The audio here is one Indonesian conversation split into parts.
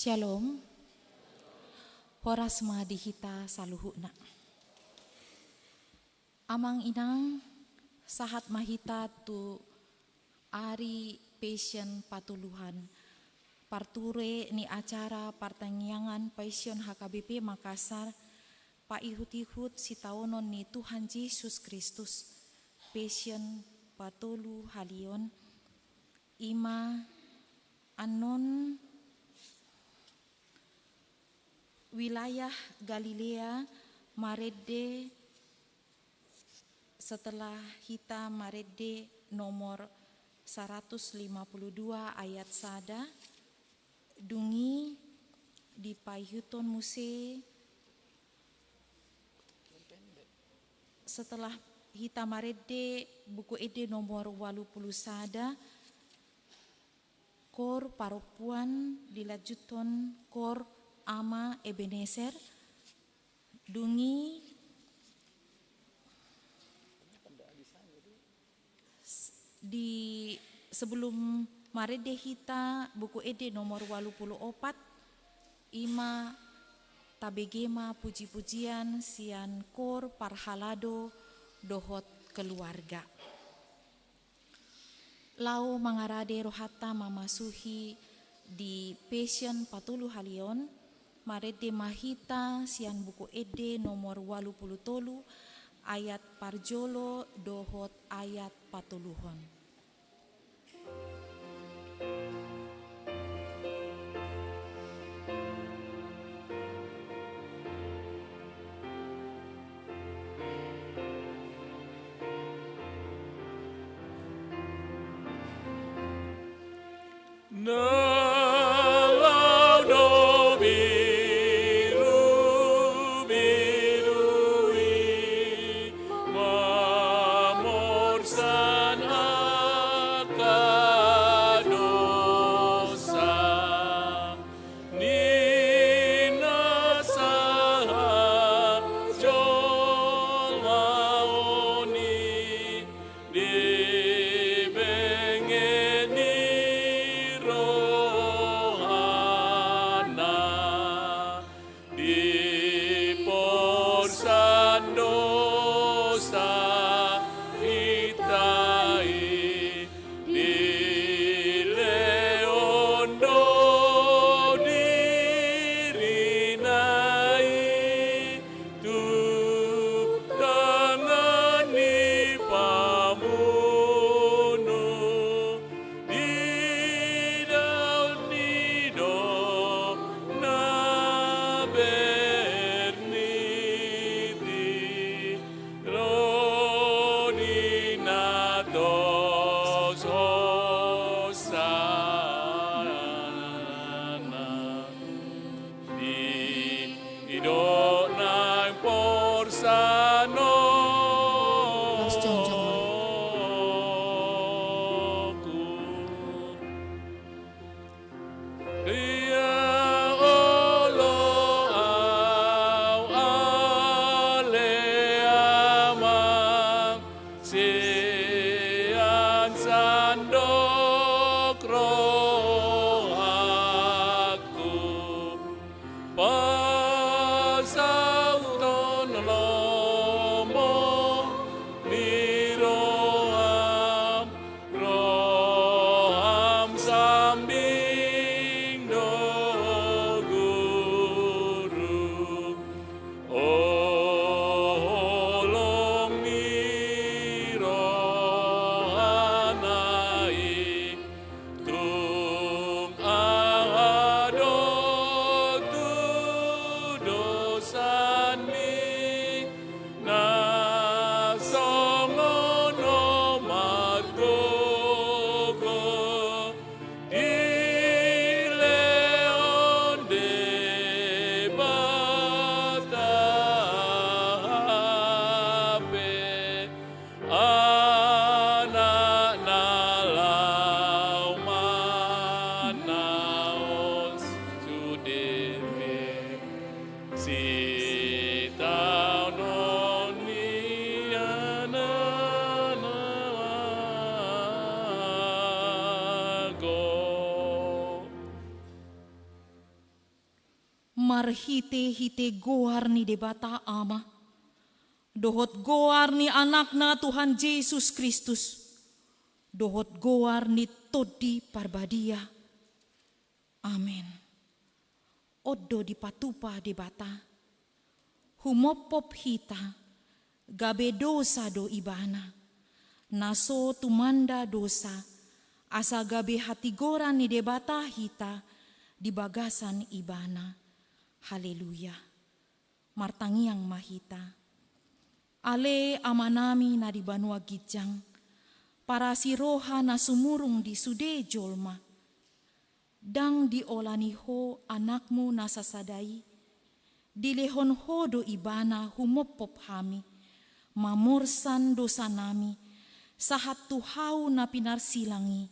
Shalom. Horas mahadihita saluhuna. Amang inang sahat mahita tu ari passion patuluhan. Parture ni acara pertanyaan passion HKBP Makassar. Paihut-ihut si taonon ni Tuhan Yesus Kristus. Passion patulu halion. Ima anon wilayah Galilea Marede setelah hita Marede nomor 152 ayat sada dungi di payuton muse setelah hita Marede buku ede nomor 80 sada kor paropuan dilanjuton kor ama Ebenezer dungi di sebelum Marede hita buku ede nomor 84 ima tabegema puji-pujian sian kor parhalado dohot keluarga lau mangarade rohata mamasuhi di passion patulu halion Marede mahita sian buku ede nomor 83 ayat parjolo dohot ayat patuluhon. marhite-hite goar ni debata ama. Dohot goar ni anakna Tuhan Yesus Kristus. Dohot goar ni todi parbadia. Amin. Odo di patupa debata. Humopop hita. Gabe dosa do ibana. Naso tumanda dosa. Asa gabe hatigoran ni debata hita. Di bagasan ibana. Haleluya. Martangiang mahita. Ale amanami na di banua gijang. Para siroha na sumurung di sude jolma. Dang diolani ho anakmu nasasadai. Dilehon ho do ibana humopop hami. Mamorsan dosa nami. Sahat tuhau na pinarsilangi.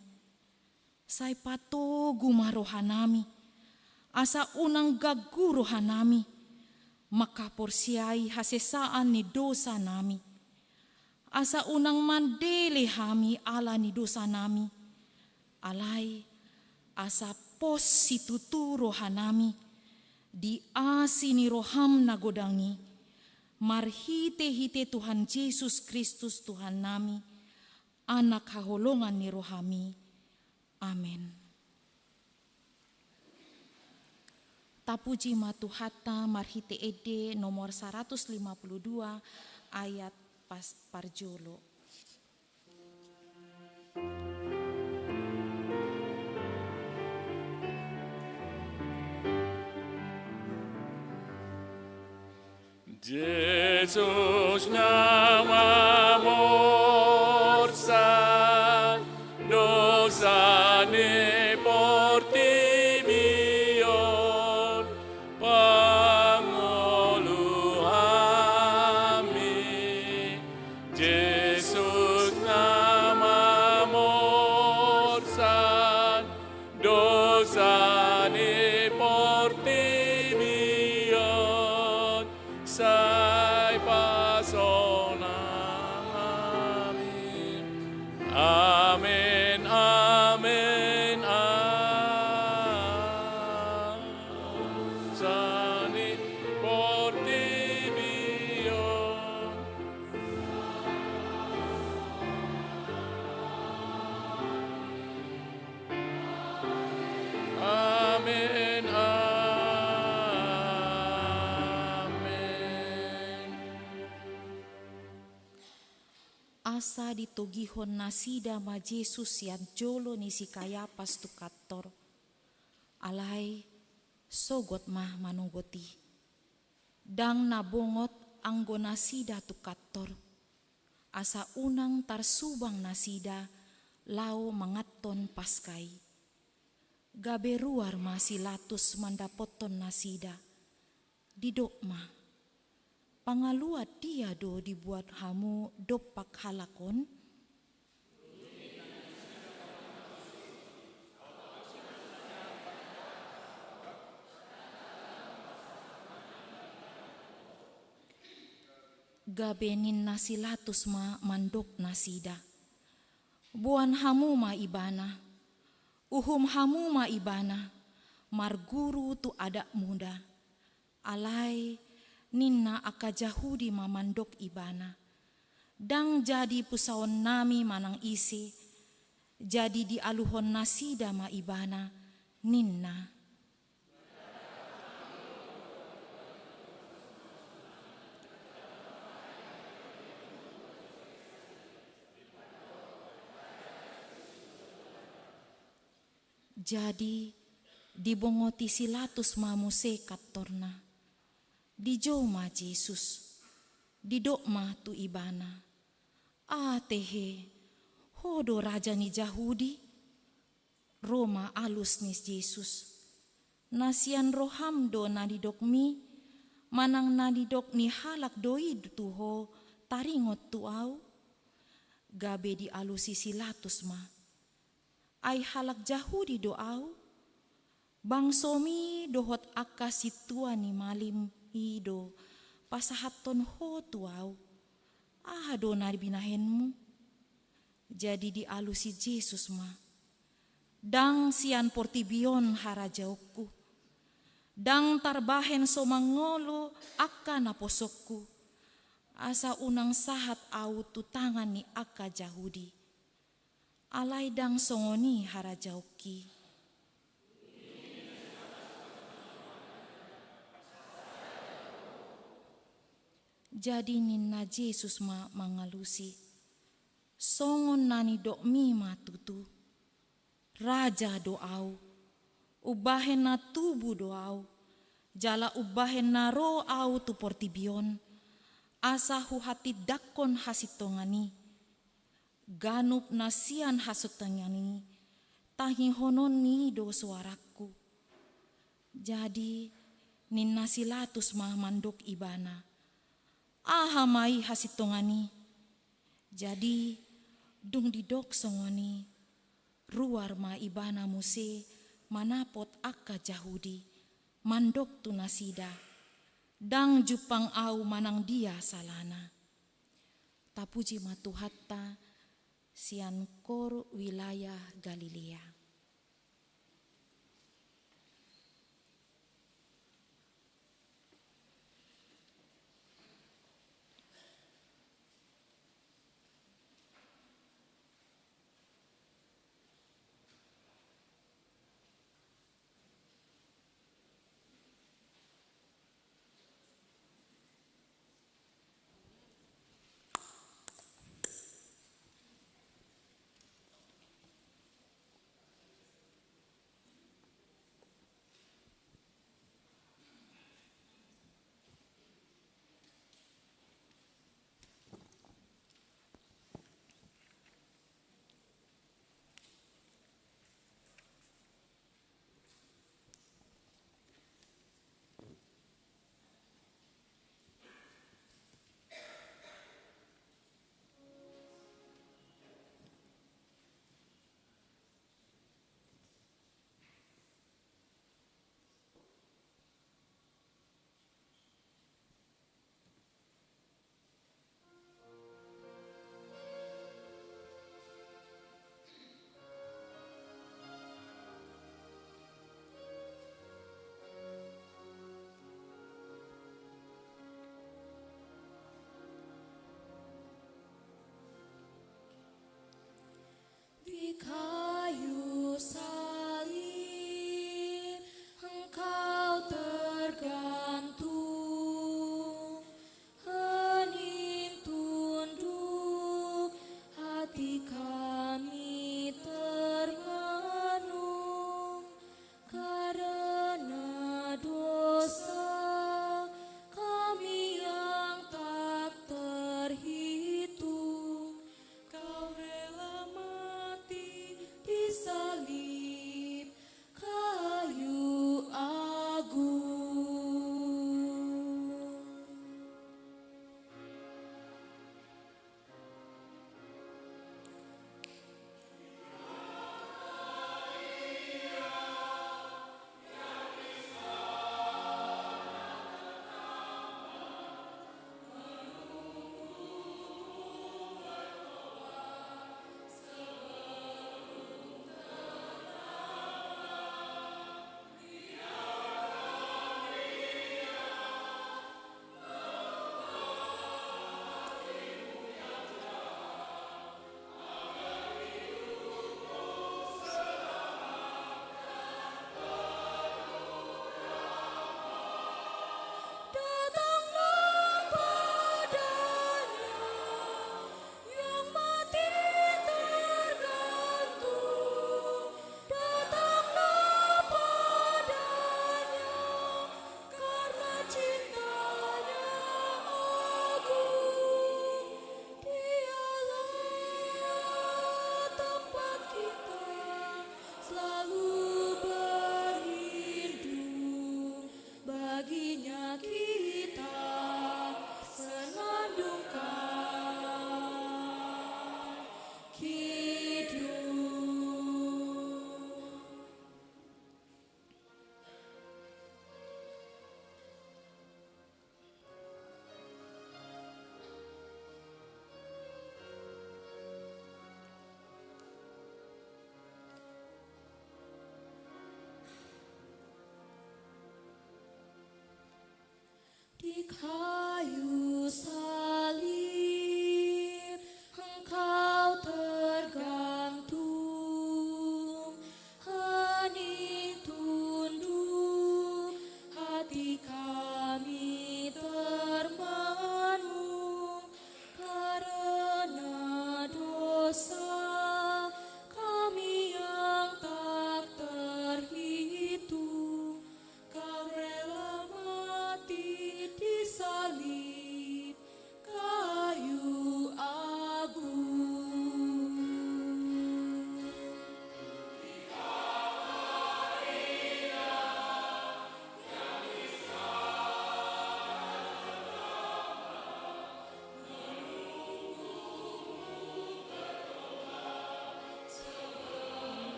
Say pato gumarohanami. Asa unang gagurohanami. Makaporsiay hasesaan ni dosa nami. Asa unang mandele hami ala ni dosa nami. Alay, asa pos situturo hanami. Di asi ni roham na godangi. Marhite-hite Tuhan Yesus Kristus Tuhan nami. Anak haholongan ni rohami. Amin. Tapuji matuhata marhite ede nomor 152 ayat pas parjolo. Yesus nama morsan dosane portimion pangolu ami. Yesus nama morsan dosane portimion sai pasonang amin. Amen, amen, amen. Sani portimion. Amen, amen. Asa ditogihon nasida ma Jesus yan jolo ni si Kayapas tu kator. Alay, sogot mah manugoti. Dang nabongot anggo nasida tu kator. Asa unang tarsubang nasida lau mangaton paskai. Gabe ruar masilatus mandapoton nasida. Didok mah. Pangaluat dia do dibuat hamu dopak halakon. Gabenin nasilatus ma mandok nasida. Buan hamu ma ibana. Uhum hamu ma ibana. Marguru tu adak muda. Alai ninna aka Jahudi ma mandok ibana. Dang jadi pusaon nami manang isi. Jadi di aluhon nasida ma ibana. Ninna. Jadi dibongoti silatus mamuse katorna. Dijo ma Jesus. Didok ma tu ibana. Tehe. Hodo raja ni Jahudi. Roma alus ni Jesus. Nasian roham do nadidok mi. Manang nadidok ni halak doi tuho. Taringot tu au. Gabe di alusi silatus ma. Ay halak Jahudi doau. Bangsomi dohot akka situa ni malim ido. Pasahaton ho tuau. Do narbinahenmu. Jadi dialusi Jesus ma. Dang sian portibion harajauku. Dang tarbahen so mangolo akka naposokku. Asa unang sahat au tu tangan ni akka Jahudi. Alai dang songoni harajauki. Jadi ninna Yesus mangalusi. Songon nani dok mi matutu. Raja doau. Ubahen na tubuh doau. Jala ubahen na ro au tu portibion. Asa hu hati dakon hasitongani. Ganup nasian hasutangani. Tahi honon ni do suaraku. Jadi ninna silatus mandok ibana. Ahamai hasitongani. Jadi dung didok songoni. Ruar ma ibana muse manapot akka Jahudi. Mandok tu nasida. Dang jupang au manang dia salana. Tapuji matuhatta sian kor wilayah Galilea.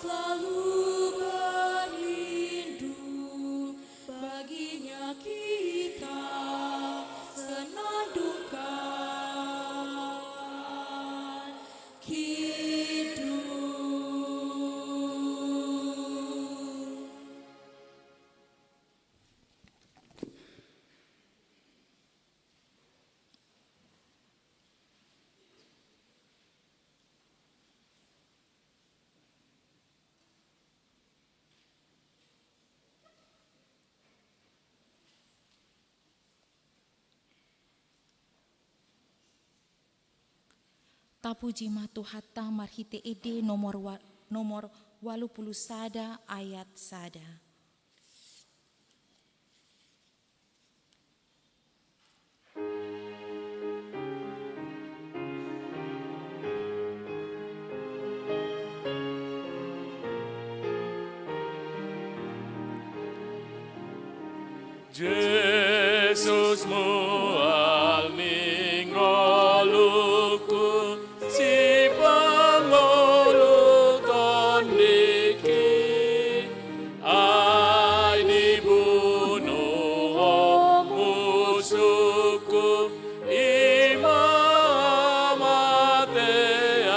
selalu berlindung, baginya kita senandungkan hidup. Tapuji matu hatta marhite ede nomor 81 ayat sada. Jesus mual mingoluku si pangulu tondiki ai dibunuh musuhku imam mateani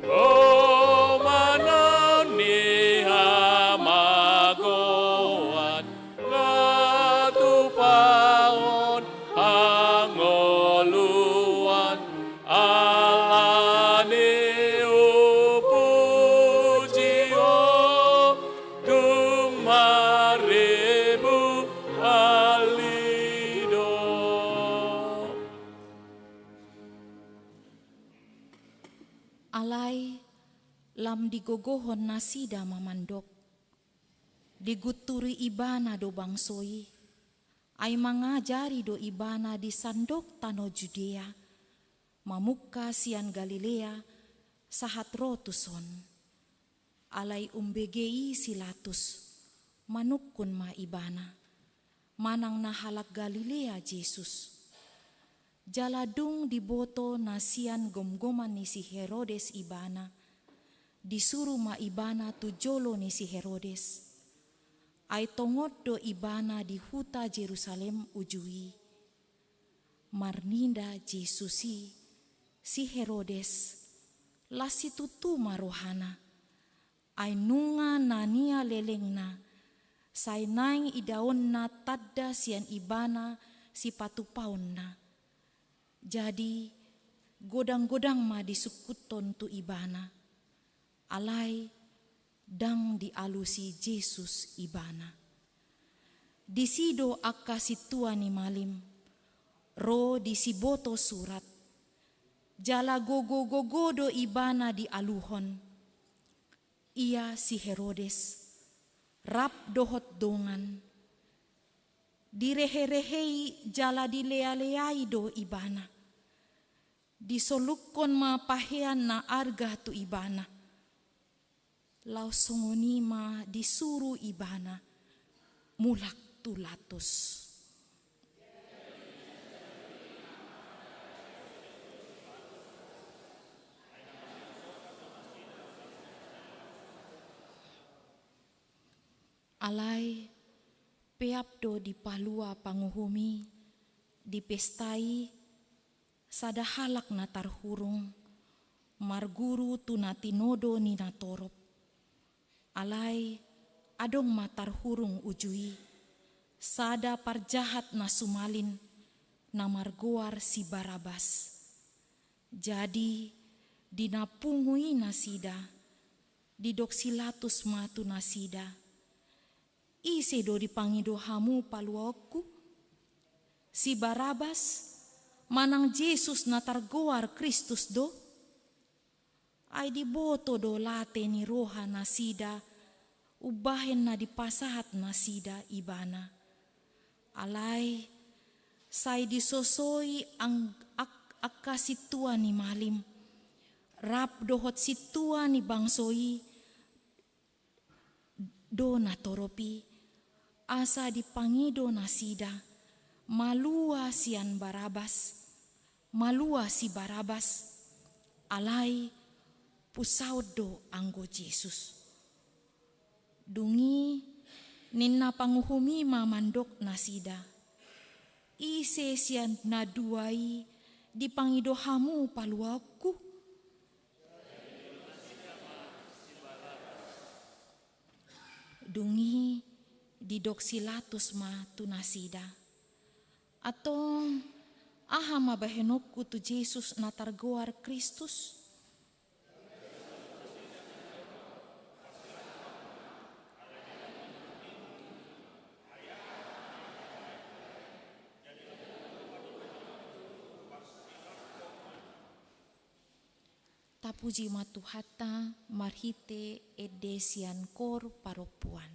o manoni hamagoan ngatu paon angoluan alane upujio dumarebu alido. Alai lam digogohon nasida mamandok, diguturi ibana do bangsoi, ay mangajari do ibana di sandok tano Judea, mamuka sian Galilea, sahat rotuson. Alai umbegei silatus, manukun ma ibana, manang nahalak Galilea Jesus. Jaladung diboto nasian gomgoman ni si Herodes ibana, disuruh ma ibana tujolo ni si Herodes. Ay tongot do ibana di huta Jerusalem ujui. Marninda Jesusi si Herodes lasi tutu marohana. Ay nunga nania lelengna, say naing idaon na tadda sian ibana si patupaon na. Jadi godang-godang ma disukuton tu ibana, alai dang dialusi Jesus ibana. Disido akka situa ni malim, ro disiboto surat, jala gogo-gogodo ibana di aluhon. Ia si Herodes, rap dohot dongan, direhe-rehei jala dilea-leai do ibana. Disolukon ma pahean na arga tu ibana. Lau songonima disuruh ibana mulak tulatus. Alai peapdo di palua panguhumi, dipestai sada halak na tarhurung, marguru tunatinodo ni natorop. Alai adong matar hurung ujui, sada parjahat na sumalin, na margoar si Barabas. Jadi dinapungui nasida, didoksilatus matu nasida. Ise do dipangido hamu paluoku, si Barabas manang Yesus na targoar Kristus do. Ay diboto do late ni roha nasida, ubahen na dipasahat nasida ibana. Alai say disosoi ang akka situa ni malim, rap dohot situa ni bangsoi do natoropi, asa dipangido nasida, malua sian Barabas, malua si Barabas, alai pusaudo anggo Yesus. Dungi ninna panguhumi mamandok nasida. Ise sian naduai di pangidohamu paluaku. Dungi di doksilatus ma tunasida. Atong aha mabahenokku tu Yesus natargoar Kristus. Tapuji matuhata marhite edesian kor paropuan.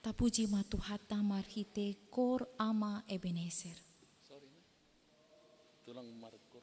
Tapuji ma Tuhata marhite kor ama Ebenezer. Tulang markur.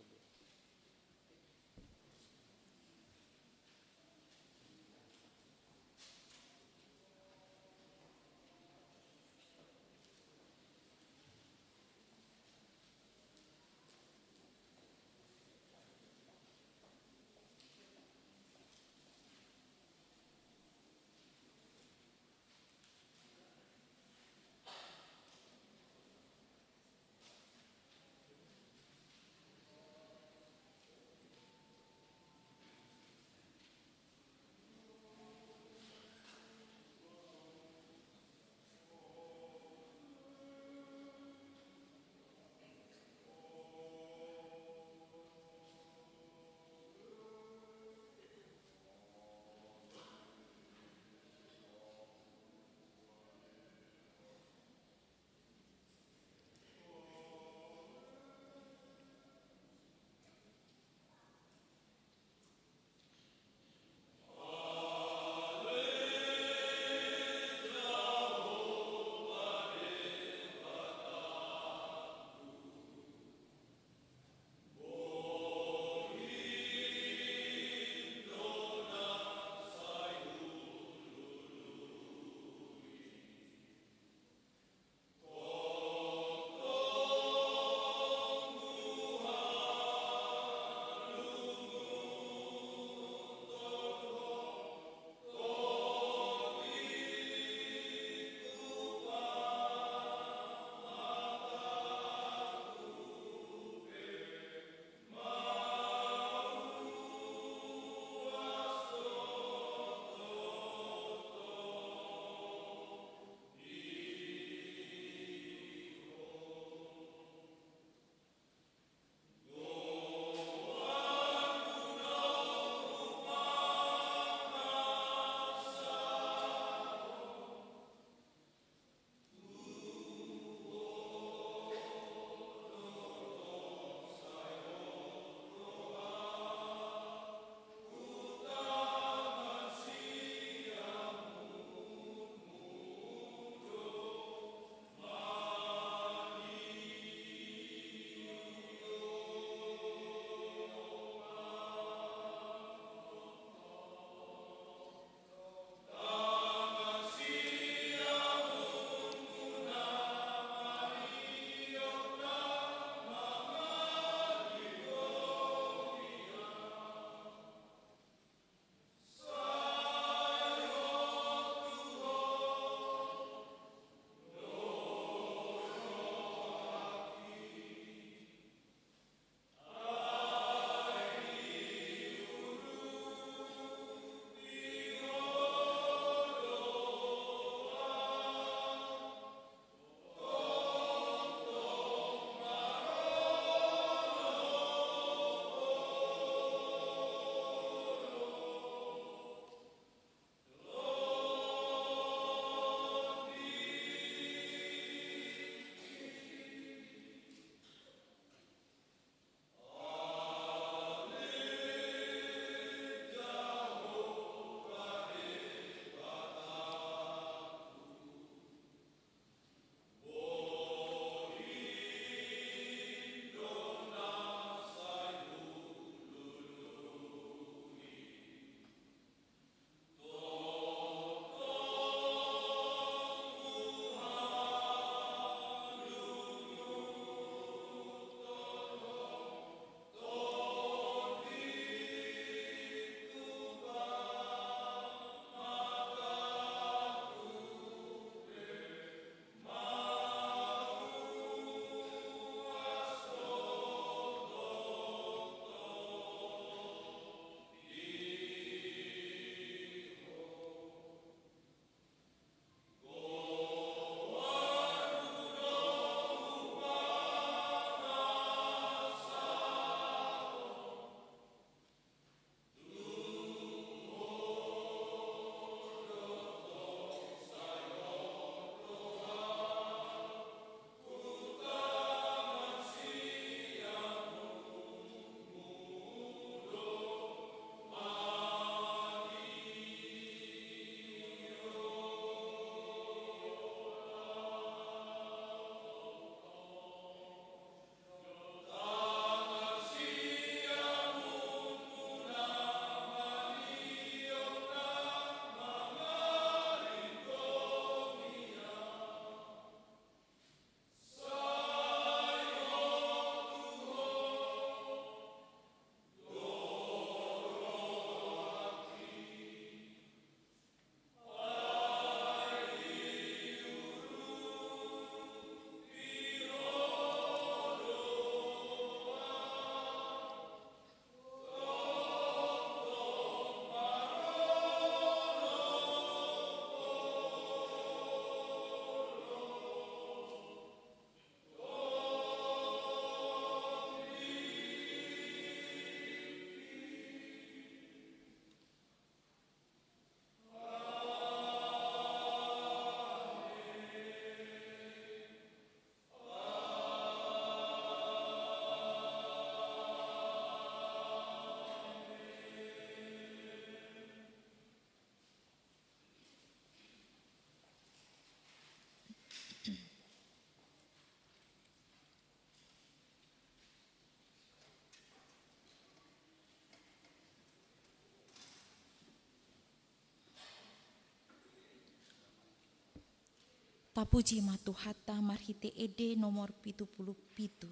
Tapuji matuhata marhite ede nomor 77.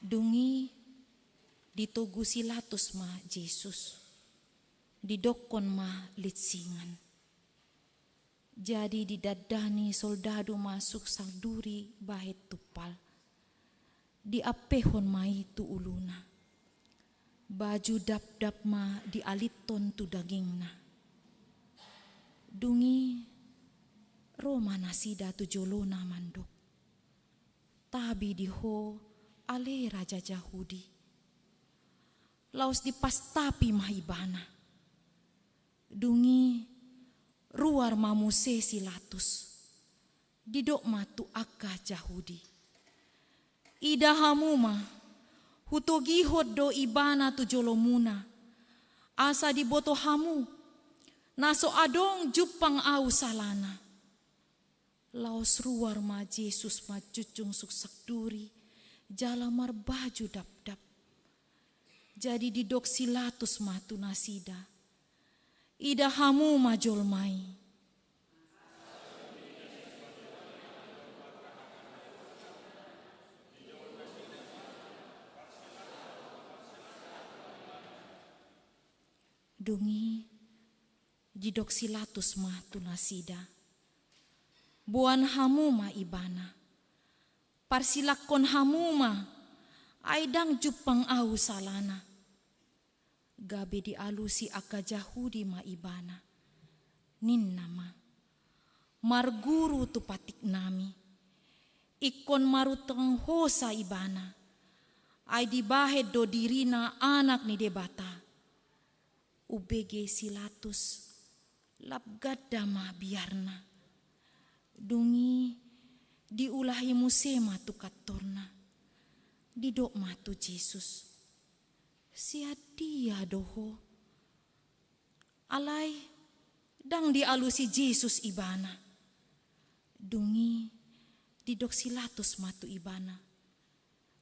Dungi ditogu silatus ma Jesus, didokon ma litsingan. Jadi didadani soldado masuk salduri bahet tupal, diapehon mai tu uluna, baju dap-dap ma dialiton tu dagingna. Dungi Roma nasida tu jolona mandok, tabi diho ale raja Yahudi, laos dipastapi mahibana. Dungi ruar mamuse silatus, didok matu akka Yahudi. Ida hamuma hutogihot do ibana tu jolomuna, asa diboto hamu naso adong jupang au salana. Laos ruar ma Jesus ma cucung suksak duri, jalamar baju dap-dap. Jadi didok silatus matu nasida, ida hamu majol mai. Dungi didok silatus matu nasida, buan hamu ma ibana, parsilakon hamuma aidang jupang au salana. Gabe dialusi aka Yahudi ma ibana, nin nama marguru tu patik nami, ikon maruteng hosa ibana, ai dibahed do dirina anak ni debata. Ubege silatus labgadda ma biarna, dungi diulahi musema tu katorna, didok matu Jesus. Sia dia doho, alai dang dialusi Jesus ibana. Dungi didok silatus matu ibana,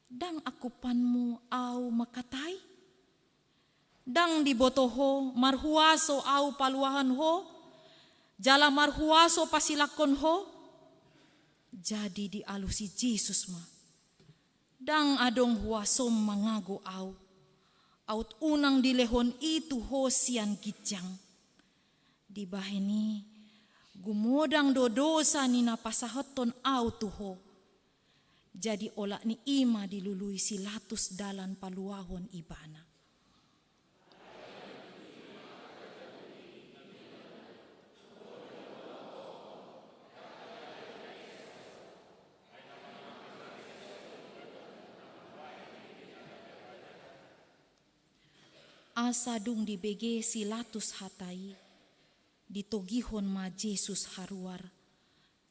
dang akupanmu au makatai, dang dibotoho marhuaso au paluahan ho, jala marhuaso pasilakon ho. Jadi dialusi Jesus ma, dang adong huasom mangago au, aut unang dilehon itu ho sian gijang. Dibaheni gumodang dodosa ni napasahoton au tuho. Jadi olak ni ima dilului silatus dalan paluahon ibana. Asa dung dibege silatus hatai, ditogihon ma Jesus haruar,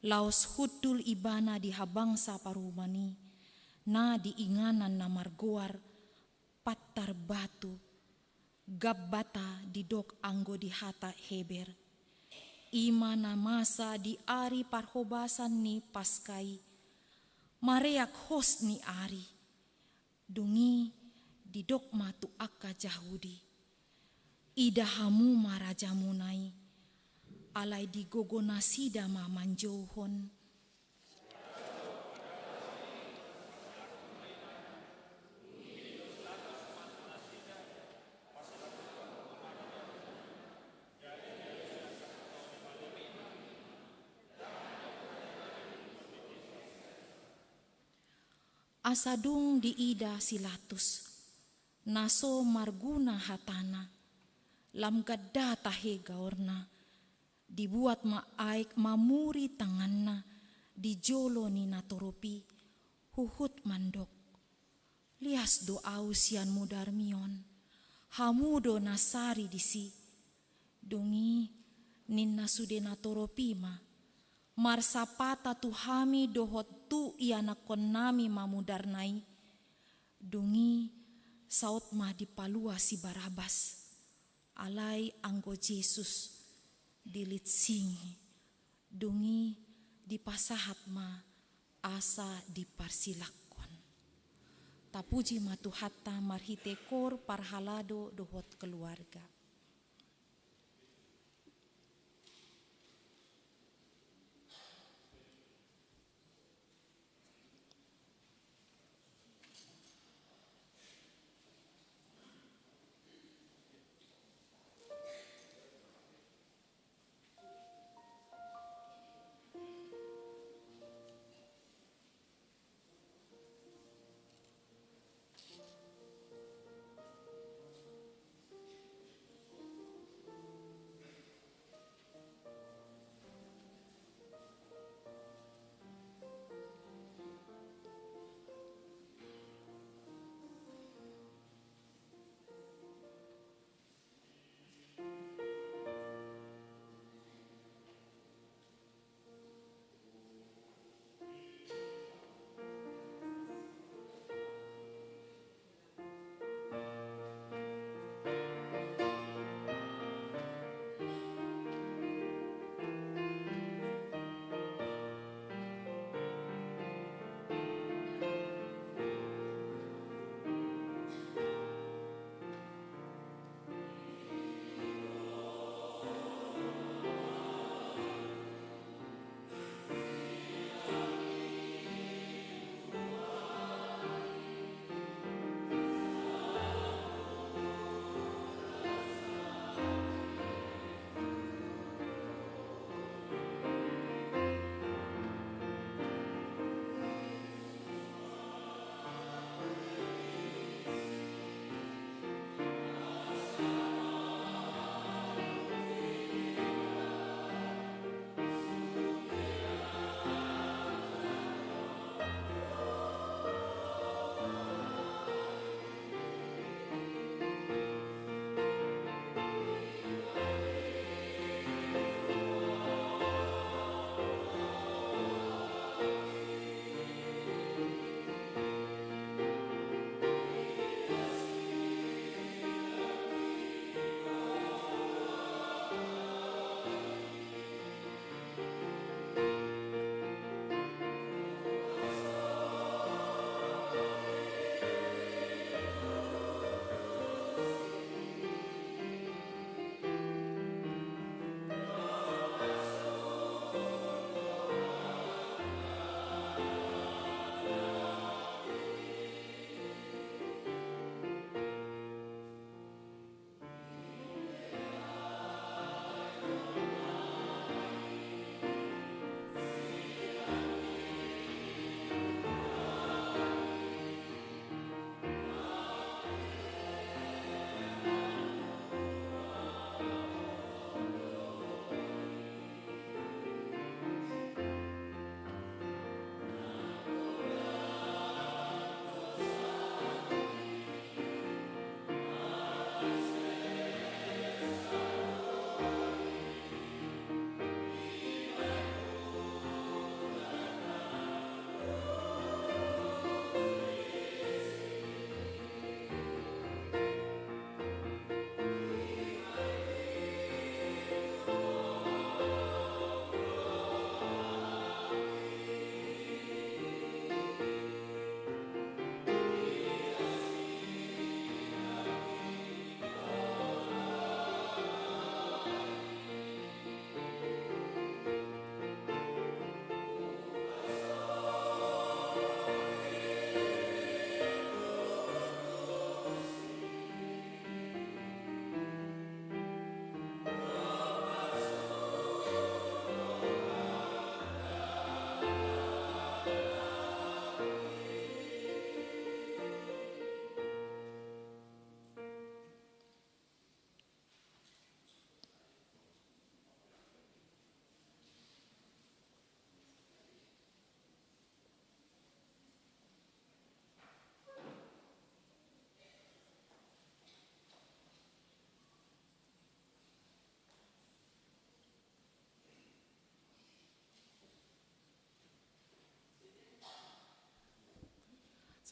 laos hudul ibana di habangsa parumani, na diinganan na margoar, patar batu, gabbata didok anggo di hata heber, ima na masa di ari parhobasan ni paskai, mareak hos ni ari, dungi didok matu akka Yahudi, ida hamu maraja munai, alai digogo nasida ma manjohon. Asadung di ida silatus, naso marguna hatana, lam gadda tahe gaorna, dibuat maaik mamuri tanganna, dijolo ni natoropi, huhut mandok. Lias doa usian mudarmion, hamudo nasari disi, dongi ninna sude natoropi ma, marsapata tuhami dohot tu ianak konami mamudarnai, dongi saut ma dipalua si Barabas, alai anggo Yesus dilit singi, dongi dipasahat ma asa diparsilakon. Tapuji matuhatta marhitekor parhalado dohot keluarga.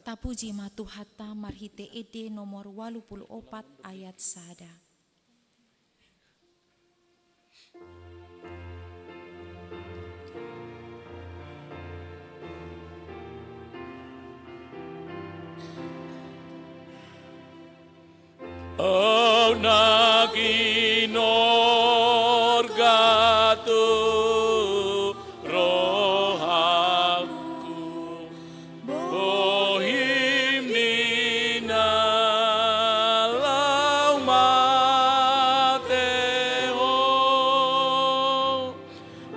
Tapuji matuhata marhite ede nomor 84 ayat sada. Oh naginorgatu rohaku bohim nina lau mateo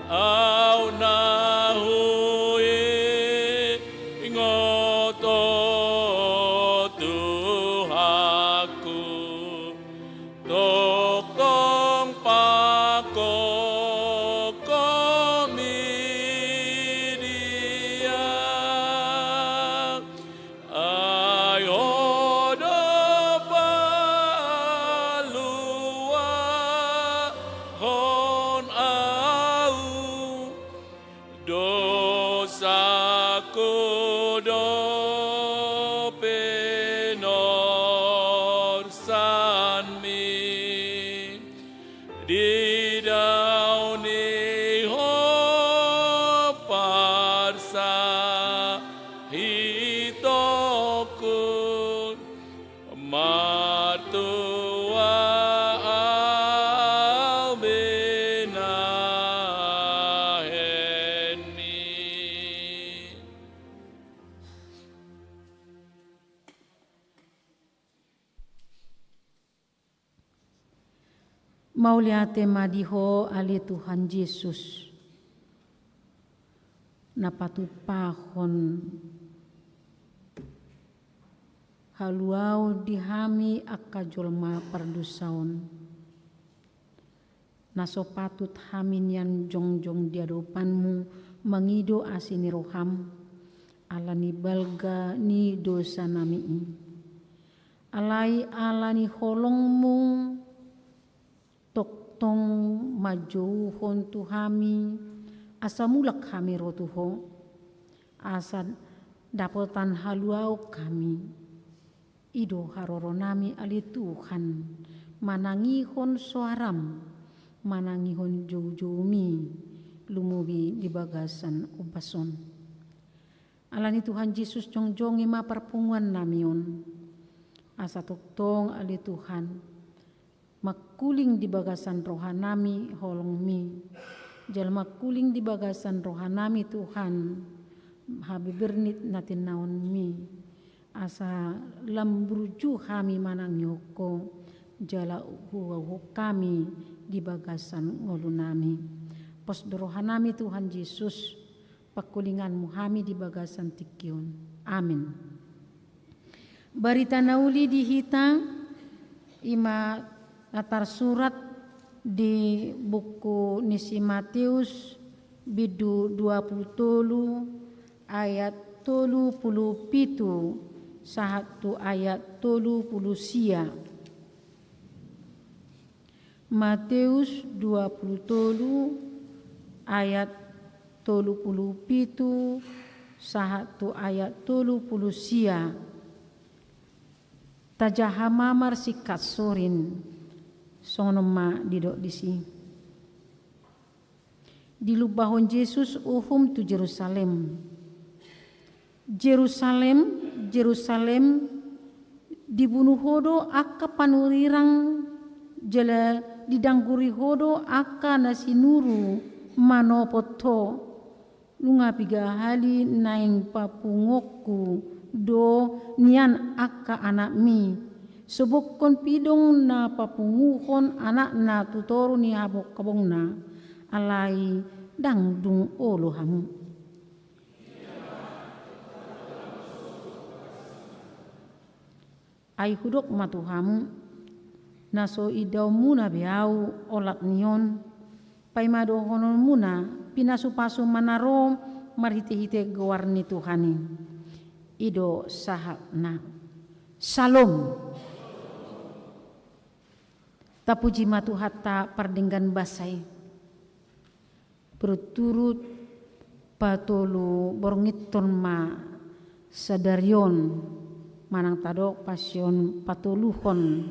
au nahui ngoto Tuhaku Tokong pako komiria ayo dapalua hon au dosaku dopenor sanmi di dauni ho parsa hitokun martua albinaheni. Mauliate madiho ali Tuhan Yesus napatupahon haluau dihami akka jolma pardusaon nasopatut haminyan jongjong di hadapanmu mangido asini roham alani balga ni dosa nami alai alani holongmu toktong majouhon tuhami asa mulak kami rotuho asa dapotan haluau kami ido haroro nami ali Tuhan manangihon suaram manangihon joujumi lumubi di bagasan ubason alani Tuhan Yesus jongjongi ma perpunguan namion asa toktong ali Tuhan makuling di bagasan rohanami holongmi jalma kuling di bagasan rohanami Tuhan habibernit natin naon mi asa lambruju kami manang yoko jala huwa kami di bagasan ngolunami pos rohanami Tuhan Yesus pakulinganmu kami di bagasan tikyon amin. Barita nauli dihitang ima latar surat di buku Nisi Matius bidu 27 ayat 37 sahatu ayat 30 sia. Matius 27 ayat 37 sahatu ayat 30 sia. Tajahamamar sikat sorin sonoma didok disi. Di lubahon Yesus uhum tu Jerusalem. Jerusalem dibunuh hodo akka panurirang jela didangguri hodo akka nasinuru manopoto lunga piga hali naing papungoku do nian akka anak mi sebukon pidong na papunguhon anak na tutoru ni habok kabong na alai dangdung olo hamu. Ai hudok matuhamu naso idau muna beau olat nion paimado honon muna pinasupasu manaro marhite-hite gewarni Tuhani ido sahakna Salom. Tapuji matuhata pardenggan basai berturut patolu borngiton ma sadarion manang tadok pasion patuluhon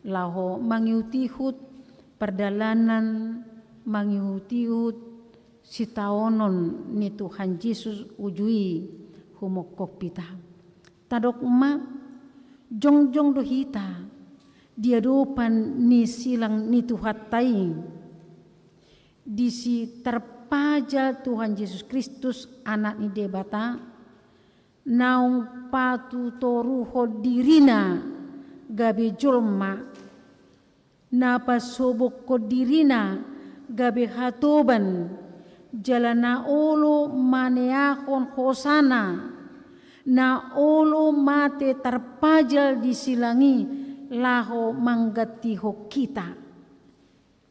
laho mangiutihut perdalanan mangiutihut sitaonon ni Tuhan Yesus ujui humokok pita tadok ma jongjong do hita dia dopan ni silang ni Tuhatai disi terpajal Tuhan Yesus Kristus anak ni debata naung patu toruho dirina gabe jolma napa sobok ko dirina gabe hatoban jalana olo maneakon hosana na olo mate terpajal disilangi laho manggatiho kita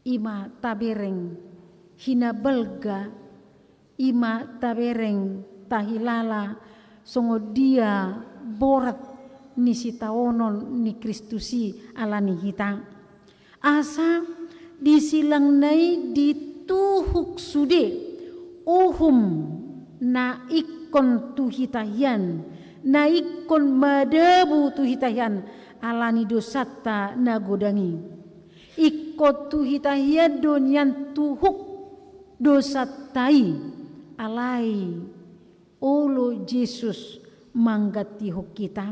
ima tabereng hina belga ima tabereng tahilala songo dia borat ni sitaonon ni Kristusi alani hita asa disilang nai dituhuk sude uhum na ikon tu hitahian na ikon madebu tu hitahian alani dosata na godangi ikot tu hitahian donyan tuhuk dosatai alai olo Yesus manggati hok kita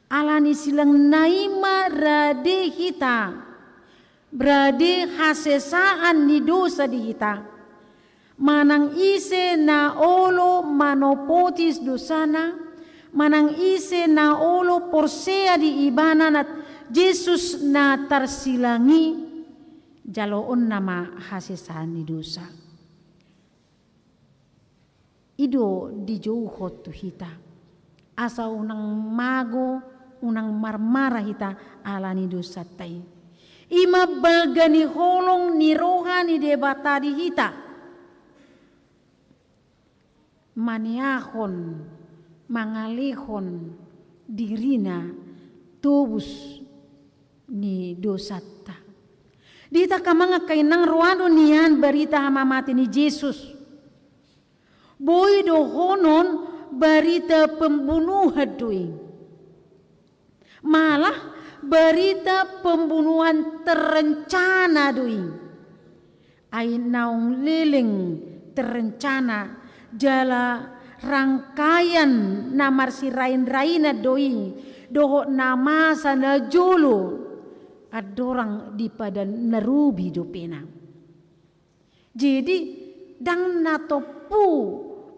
alani silang naima rade hita berade hasesaan ni dosa di hita manang ise na olo manopotis dosana manang ise na olo porsea di ibana na Yesus na tarsilangi jaloon nama hasesaan ni dosa ido dijauhot tu hita asa unang mago unang marmara hita alani dosa tai ima balgani holong ni rohani debata di hita maniahon mangalihon dirina tobus ni dosata dita kamanga kainang ruado nian berita hamamati ni Yesus boy do honon berita pembunuhan doing malah berita pembunuhan terencana doing ay naung liling terencana jala rangkaian namar si rain-raina doi doho nama sana julu adorang di pada narubi do pena jadi dang natopu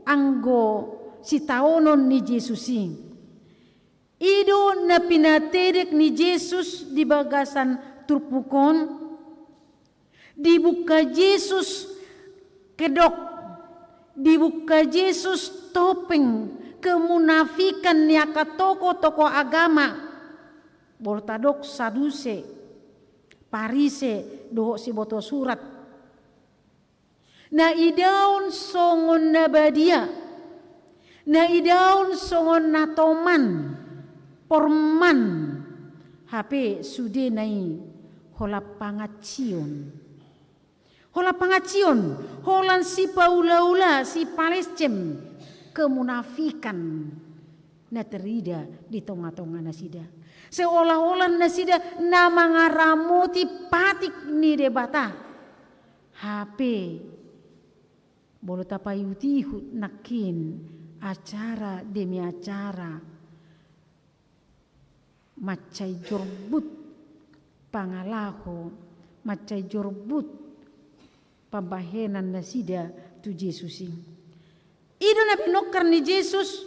anggo si taonon ni Yesusi ido na pinatedek ni Yesus di bagasan turpukon dibuka Yesus kedok dibuka Yesus topeng kemunafikan niaka toko-toko agama bortadok saduse parise doho si boto surat na idaun songon nabadia na idaun songon natoman porman hape sude nai hola pangacion holan si paula-ula si palescem kemunafikan na terida di tonga-tonga nasida seolah-olah nasida na mangaramuti patik ni debata HP bolo tapayutihu nakin acara demi acara macai jorbut pangalaho macai jorbut pambahenan nasida tu Yesusi ido na pinokar ni Yesus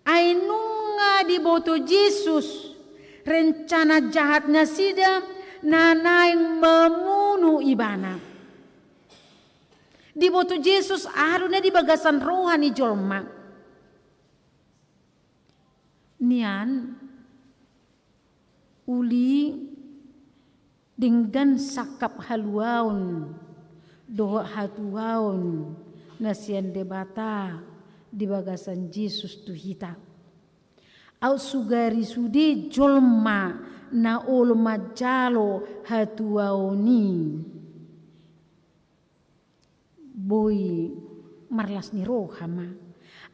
ainunga di boto Yesus rencana jahat nasida nanaing memunu ibana di boto Yesus aruna di bagasan rohani jolma nian uli dengan sakap haluaun doa hatuaun nasian debata di bagasan Yesus tu hita au sugari sude jolma na olo majalo hatuauni boy marlas ni rohama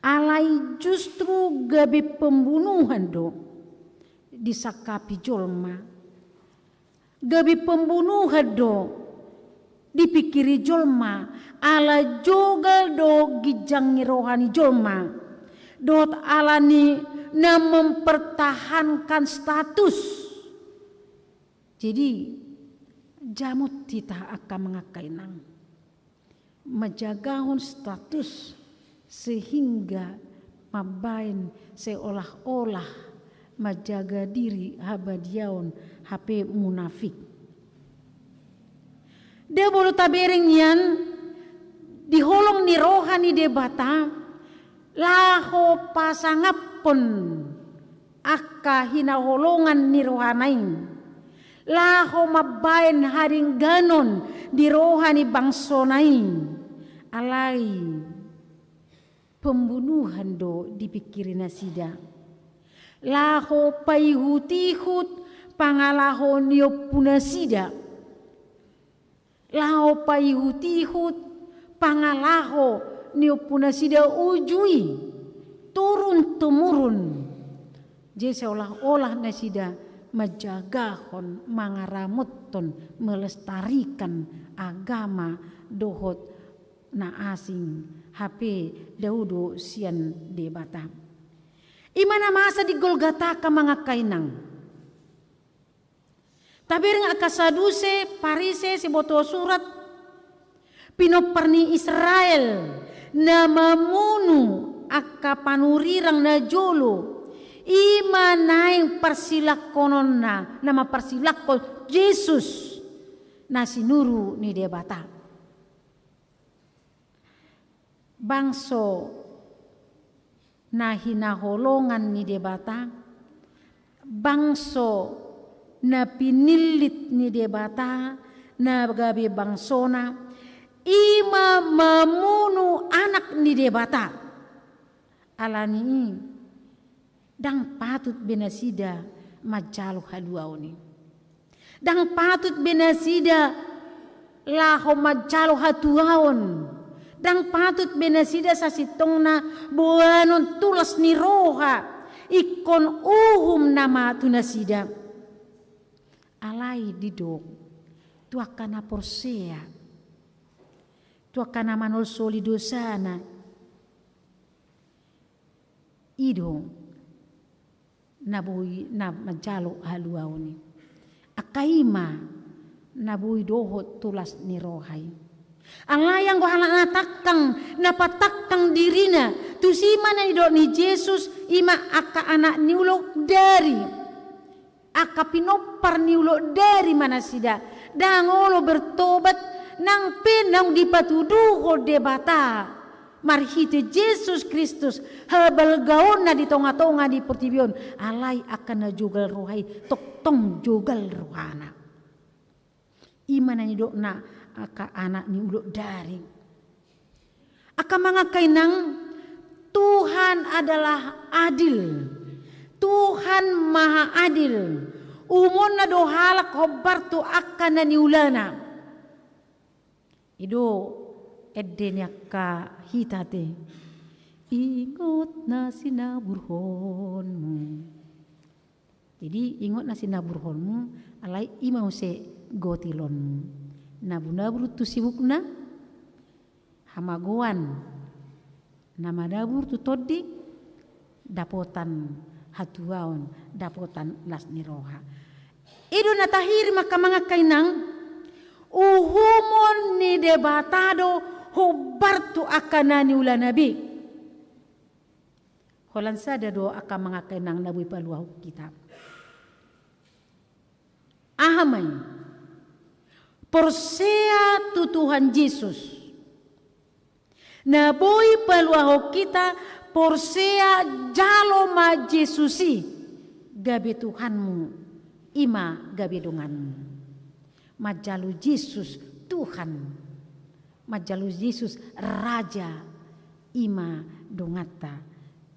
alai justru gabi pembunuhan do disakapi jolma, gabi pembunuhan do dipikiri jolma, ala jogal do gijangi rohani jolma, dot alani na mempertahankan status. Jadi jamut kita akan mengakainang menjagahun status sehingga mabain seolah-olah menjaga diri habadiaun HP munafik. Dia bolu tabering yan diholong ni rohani debata laho pasangapon akka hinaholongan ni rohanain. Laho mabain haring ganon di rohani bangsonain. Alai pembunuhan do dipikirin nasida. Laho paihut-ihut pangalaho niyo punasida. Laho paihut-ihut pangalaho niyo punasida ujui turun temurun. Jadi seolah-olah nasida majagahon mangaramuton melestarikan agama dohot na asing HP daudo sian debata. Imana masa di Golgata ka mga kainang. Tabir nga akasaduse parise si boto surat pinoparni Israel na mamunu akka panurirang na jolo. Ima naing persilakonon na nama persilakon Yesus na sinuru ni debata. Bangso na hinaholongan ni debata, bangso na pinilit ni debata na gabi bangsona, ima mamunu anak ni debata. Alani dang patut benasida majalo haluaw ni. Dang patut benasida laho majalo hatuaon. Dang patut benasida sa sitong na buwanon tulas ni roha. Ikon uhum nama tunasida. Alay didok. Tua kana porsea. Tua kana manol solido sana. Idong. Nabuhi na majalo haluaw ni. Akaima nabuhi dohot tulas ni rohay. Ang layang ko halang natakang napatakang dirina. Tusima na idok ni Jesus ima aka anak niulok dari. Aka pinopar niulok dari manasida. Dangolo bertobat nang penang dipatuduho debata. Marhite Jesus Kristus habal gaon na di tonga-tonga di portibion alay akan na jugal rohay toktong jugal rohana. Ima na nidok na aka anak ni ulok dari. Aka mga kainang Tuhan adalah adil. Tuhan maha adil. Umon na dohalak hobar tu akan na niulana. Ido edenya ka hitate ingot na sinaburhonmu. Jadi ingot na sinaburhonmu alay imau se gotilonmu. Nabu-nabur tu sibukna hamagoan namadabur tu todi dapotan hatuaon dapotan las niroha. Ido natahir maka mga kainang uhumon ni debatado hubar tu akanani ula nabi. Holan sada do akan mga kainang nabuy paluaw kitab. Ahamay. Porsea tu Tuhan Yesus. Nabuy paluaw kita porsea jalo ma Yesusi. Gabi Tuhanmu ima gabi donganmu. Majalu Yesus Tuhan. Majalu Yesus Raja ima dongata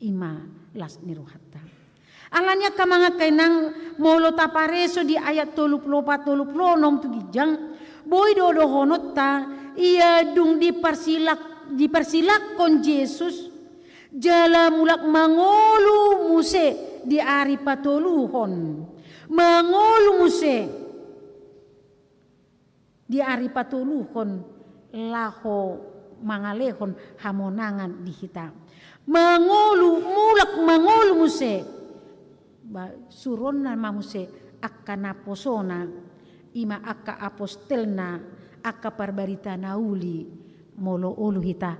ima las nirohata. Alanya ka mga kainang molo tapareso di ayat 34-36 tu gijang boy dodo honot ta ia dung dipersilak kon Yesus jala mulak mangolu muse di ari patoluhon, mangolu muse di ari patoluhon laho mangalehon hamonangan di hita, mangolu mulak mangolu muse suronna mamuse akka naposona ima akka apostelna akka parbarita nauli molo ulu hita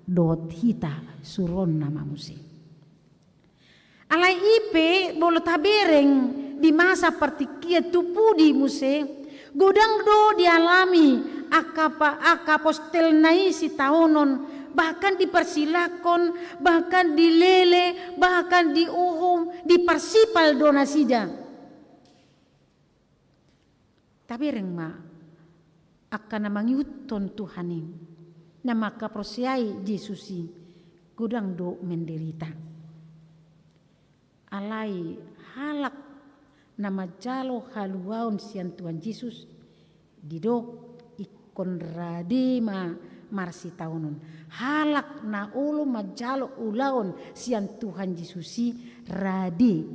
dot hita suronna mamuse. Alai ipe bolo tabereng di masa pertikia tupudi muse godang do dialami akka apostelna isi taonon, bahkan dipersilakon, bahkan dilele, bahkan diuhum, dipersipal donasida. Tapi rengma akan namangyuton Tuhani, nama kaprosiai Yesusi, gudang do menderita. Alai halak nama jalo haluaon sian Tuhan Yesus, didok ikon radima marsi taunon halak na ulo majalo ulaon sian Tuhan Yesusi rade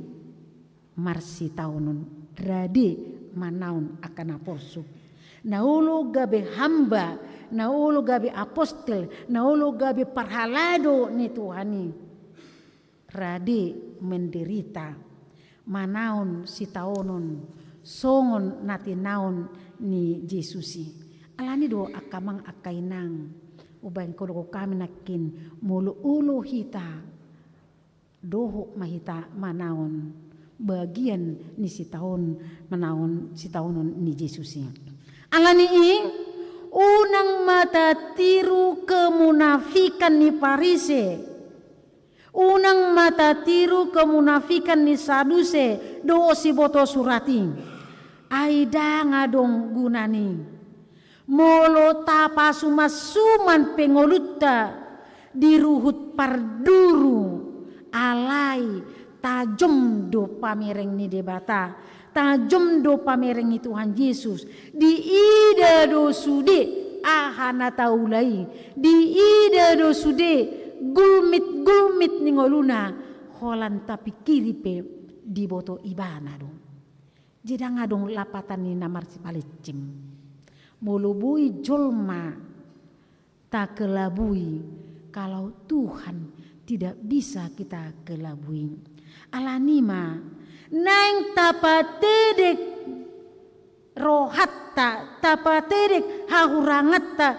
marsi taunon rade manaon akan aporsuk na ulo gabe hamba na ulo gabe apostel na ulo gabe parhalado ni Tuhani rade menderita manaon si taunon songon natinaon ni Yesusi. Alani do akamang akainang ubain ko kami nakin mulu ulu hita doho mahita manaon bagian ni si tahun manaon si tahunon ni Yesusi. Alani unang mata tiru kemunafikan ni Parise, unang mata tiru kemunafikan ni Saduse do si boto surati aida ngadong gunani molo tapa sumasuman pengolutta diruhut parduru alai tajom do pamereng ni debata tajom do pamereng ni Tuhan Yesus di ida do sude ahana taulai di ida do sude gulmit ni ngoluna holan tapi kiripe di boto ibana do jedang adong lapatan ni namar si palicim mulubui jolma tak kelabui kalau Tuhan tidak bisa kita kelabui. Alanima nang tapatedek rohatta tapatedek hahurangatta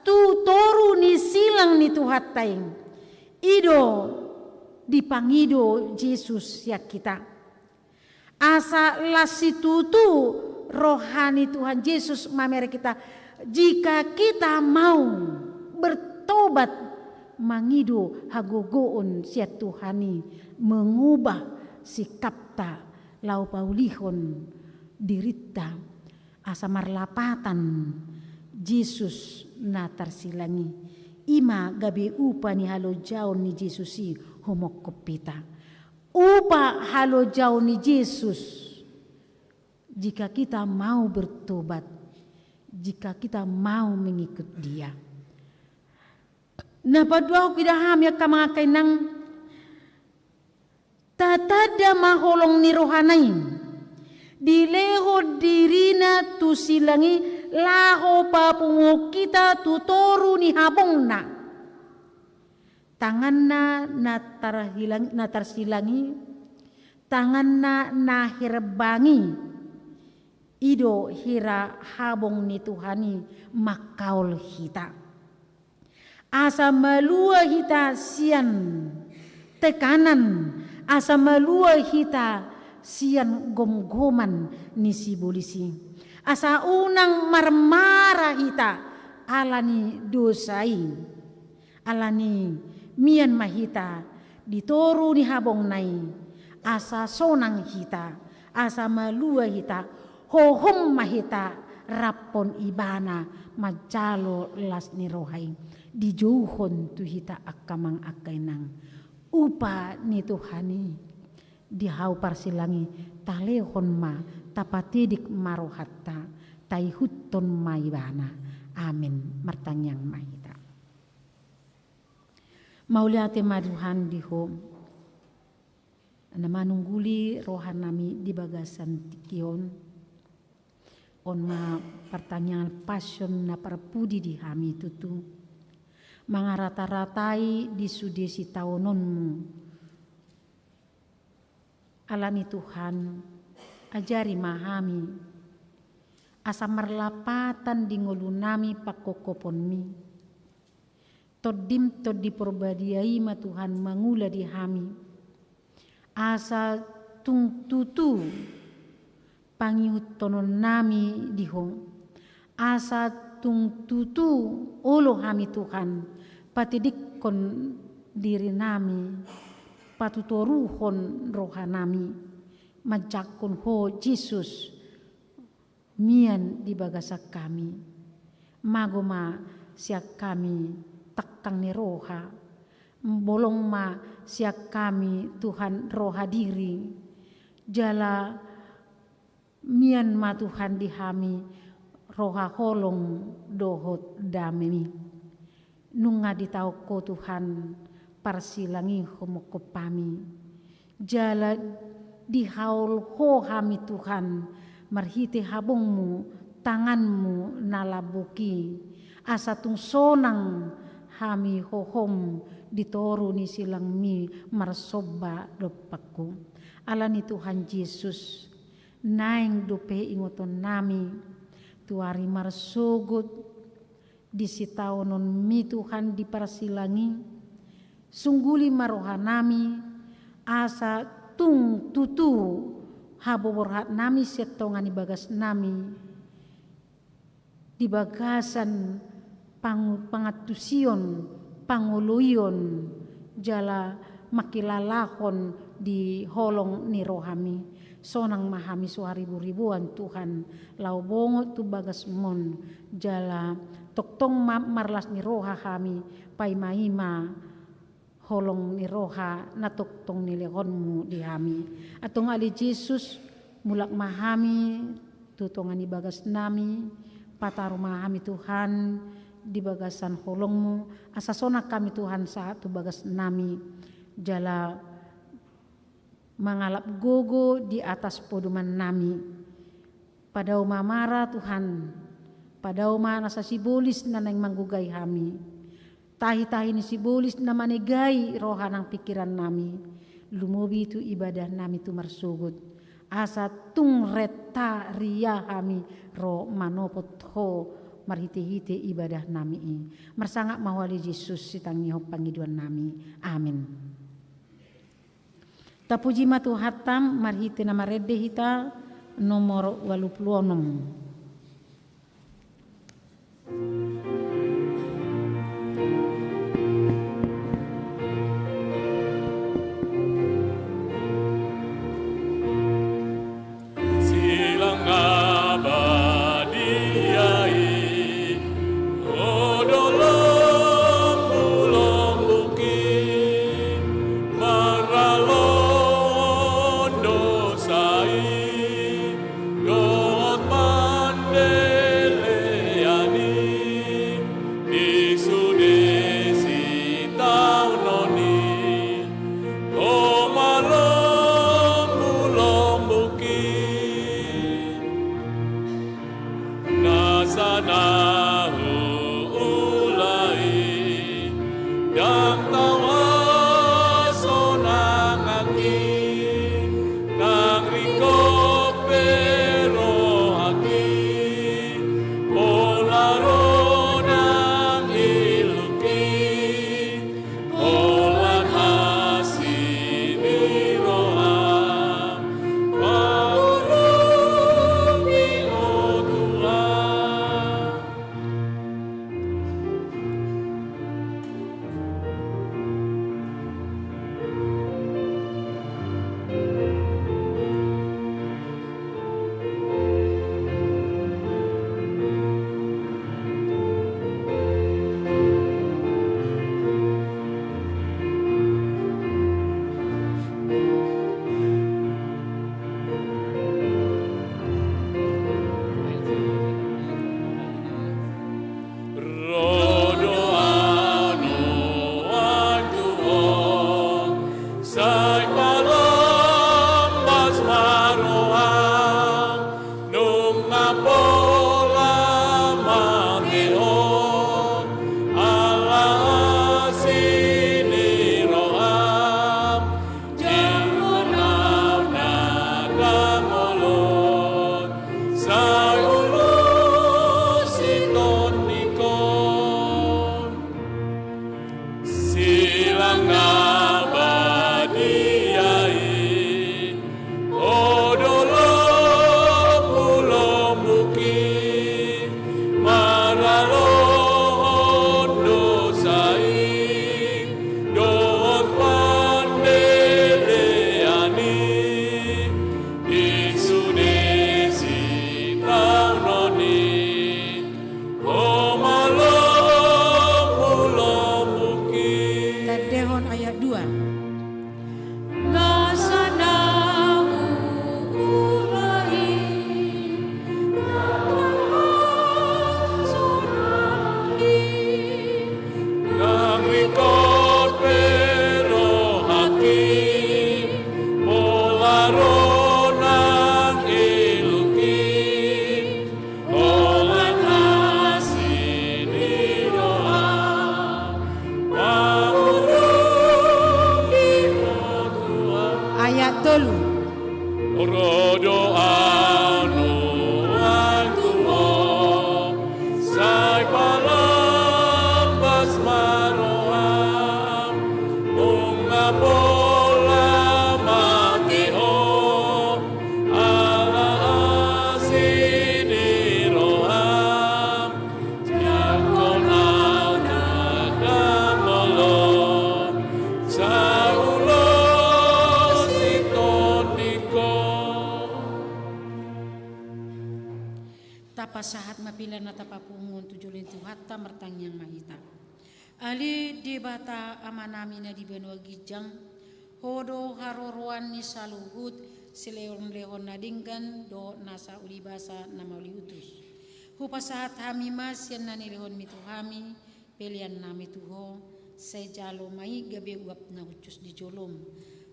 tu toru ni silang ni Tuhattaing ido dipangido Yesus ya kita asa lasitutu rohani Tuhan Yesus mamer kita jika kita mau bertobat mangido hagogoon sia Tuhani mengubah sikapta lau paulihon dirita asa marlapatan Yesus na tarsilangi ima gabi upa ni halo jaon ni Yesusi homokopita upa halo jaon ni Yesus. Jika kita mau bertobat, jika kita mau mengikut Dia. Nah padua kita hamil kamang kainang tatada maholong ni rohanay dileho dirina tu silangi laho papungo kita tutoru ni habong na tangan na natarsilangi tangan na hirbangi ido hira habong ni Tuhani makaul hita asa malua hita sian tekanan asa malua hita sian gom-goman ni si bolisi asa unang marmara hita alani dosai alani mian mahita ditoru ni habong nai asa sonang hita asa malua hita hohom mahita rapon ibana majalo las ni rohai dijauhon tu hita akamang akainang upa ni Tuhani dihau parsilangi talehon ma tapatidik marohatta taihuton maibana amin martanyang mahita Mauliate maduhan dihom. Ana manungguli rohan nami di bagasan tikion. On ma pertanyaan passion na parpudi di hami tutu. Mangarata-ratai di sudesi taononmu. Alani Tuhan, ajari mahami. Asa marlapatan di ngolunami pakokoponmi. Todim todi perbadiai ma Tuhan mangula di hami. Asa tung tutu pangihutonon nami dihong. Asa tung tutu olo hami Tuhan patidikon diri nami patutoruhon rohanami majakon ho Jesus mian di bagasak kami magoma siak kami takang ni roha bolong ma siak kami Tuhan roha diri jala mian ma Tuhan dihami roha holong dohot damemi nunga ditau ko Tuhan parsilangi homoko pami jala dihaul ho hami Tuhan marhite habungmu tanganmu nalabuki asa tung sonang hami hohom ditoru ni silang mi marsoba dopaku alani Tuhan Yesus naing dope ingoton nami tuari marsugut di sitaonon mi Tuhan diparsilangi sungguli marohanami asa tung tutu haboborhat nami setongani bagas nami di bagasan pangatusion panguluyon jala makilalahon di holong ni rohami sonang mahami suharibu-ribuan Tuhan lau bongo tu bagas mon jala toktong marlas ni roha kami pai maima holong ni roha na toktong ni lehonmu di kami atong ali Jesus mulak mahami tutongan ni bagas nami pataru mahami Tuhan di bagasan holongmu asa sonak kami Tuhan saat tu bagas nami jala mangalap gogo di atas poduman nami pada umamara Tuhan pada umana sa sibulis na nang manggugay kami tahi-tahi ni sibulis na manigay roha ng pikiran nami lumubi tu ibadah nami tu marsugut asa tung reta ria kami ro manopot ho marhiti-hiti ibadah nami marsangak mawali Yesus sitangiho pangiduan nami amin. Tapuji matu hatam marhiti na marede hita nomor 86. Silang abadiai odolong bulong bukit maralon dosai doot sai palambas maroang nung apola mateon ala sini roam jangunau nadamolon sai ulus iton nikon silang abadiai odolo mulomuki maralon dosai don pandeleani isudesi taunoni omalom mulomuki. Tadehon ayat 2. Nang likod pero hakim polaro nang iluki olan asin iroa maurung irotua Ayat 3. rodo anu antuo sai palambas maroam bunga bola mateo ala asini roam jakon au nadamolon sai ulos iton nikon. Tapasahat mapilan na tapapungon tujulin tuhatta mertang yang mahita. Ali di bata amanami na di benua gijang hodo haroruan ni saluhut sileon-leon nadingkan do nasa ulibasa nama uli utus. Hupasahat hami mas yan na nilehon mituhami pelian nami tuho sejalo mai gabe uap na ucus di jolom.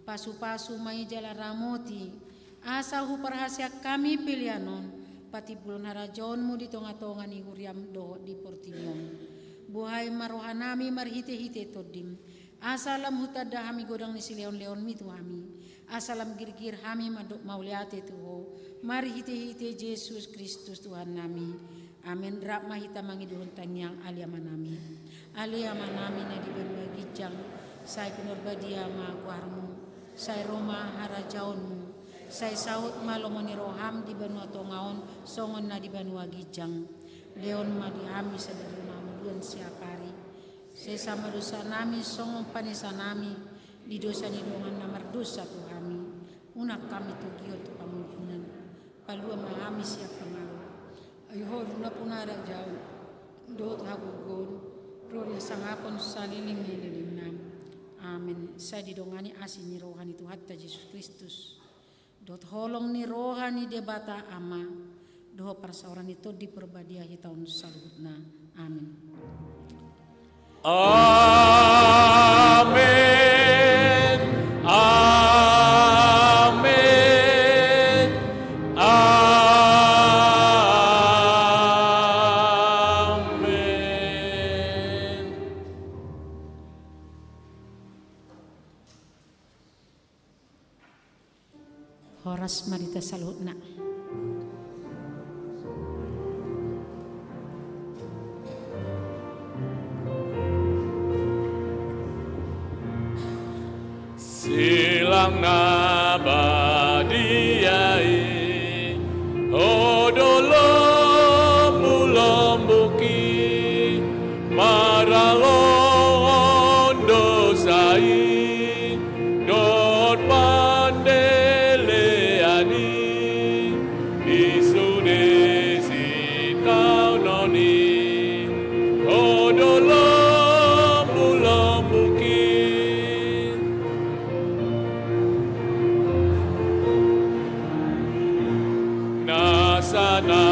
Pasu-pasu mai jala ramoti asa huparhasia kami pilianon pati bulan harajonmu di tonga-tonga ni huriam do di portinion. Buhay marohanami marhite-hite todim. Asalam hutada hami godang ni sileon-leon mitu hami. Asalam girgir hami madok mauliate tuho. Marhite-hite Yesus Kristus Tuhan nami. Amin. Rap mahita mangidun tanyang aliamanami. Aliamanami na di benua gijang. Sai pinurbadia ma kuarmu. Sai Roma harajaonmu. Sai saut malomoni roham di benua tongaon songon na di benua gijang. Leon madihami sadaruna muduan siapari. Sesama dosa nami songon panisa nami di dosa ni dongan namar dosa tu kami. Unak kami tu gio tu pamujunan. Palua mahami siapa malu. Ayuh na punara jauh. Dot hagugon. Roria sangapon saliling nililing nam. Amin. Saya didongani asin ni rohani Tuhan Yesus Kristus. Dot holong ni rohani debata ama. Doho perseoran itu diperbadiahi tahun salutna. Amin. Amin. Amin. Amin. Horas marita salutna. Silang nabadiai odolo mulombuki maralon dosai dot pandeleani isudesi taunoni odolo mulombuki sana